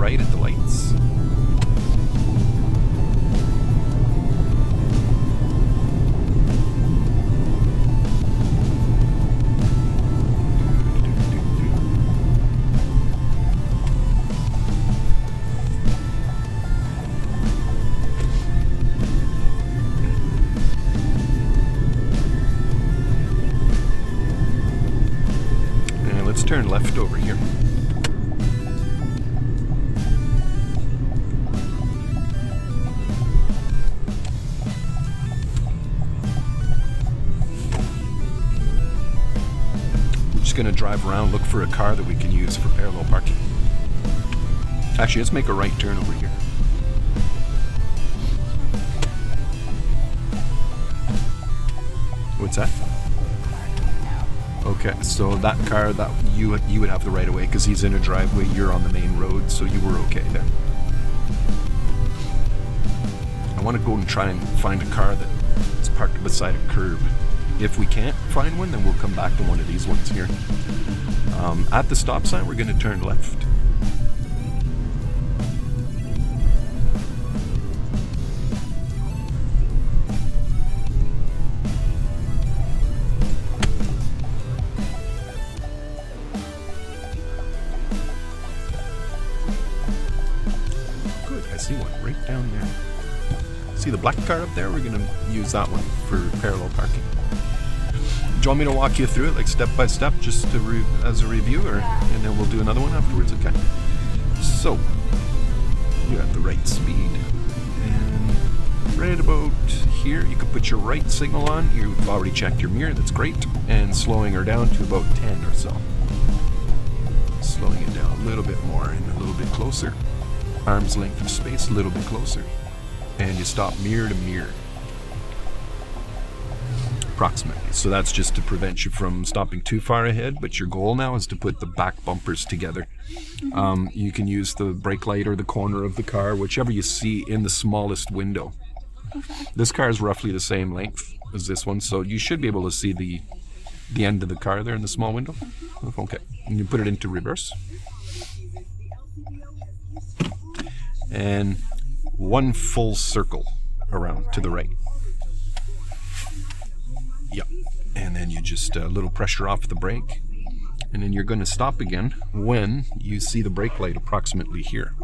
right at the lights. And let's turn left over here. Going to drive around, look for a car that we can use for parallel parking. Actually, let's make a right turn over here. What's that? Okay, so that car, that you would have the right of way because he's in a driveway, you're on the main road, so you were okay there. I want to go and try and find a car that's parked beside a curb. If we can't find one, then we'll come back to one of these ones here. At the stop sign, we're going to turn left. Good, I see one right down there. See the black car up there? We're going to use that one for parallel parking. Do you want me to walk you through it, like step by step, just to as a review, and then we'll do another one afterwards? Okay. So you're at the right speed, and right about here, you can put your right signal on. You've already checked your mirror, that's great, and slowing her down to about 10 or so. Slowing it down a little bit more and a little bit closer. Arm's length of space, a little bit closer, and you stop mirror to mirror. Approximately. So that's just to prevent you from stopping too far ahead, but your goal now is to put the back bumpers together. You can use the brake light or the corner of the car, whichever you see in the smallest window. Okay. This car is roughly the same length as this one, so you should be able to see the end of the car there in the small window. Okay, and you put it into reverse. And one full circle around to the right. Yep, and then you just a little pressure off the brake, and then you're going to stop again when you see the brake light approximately here.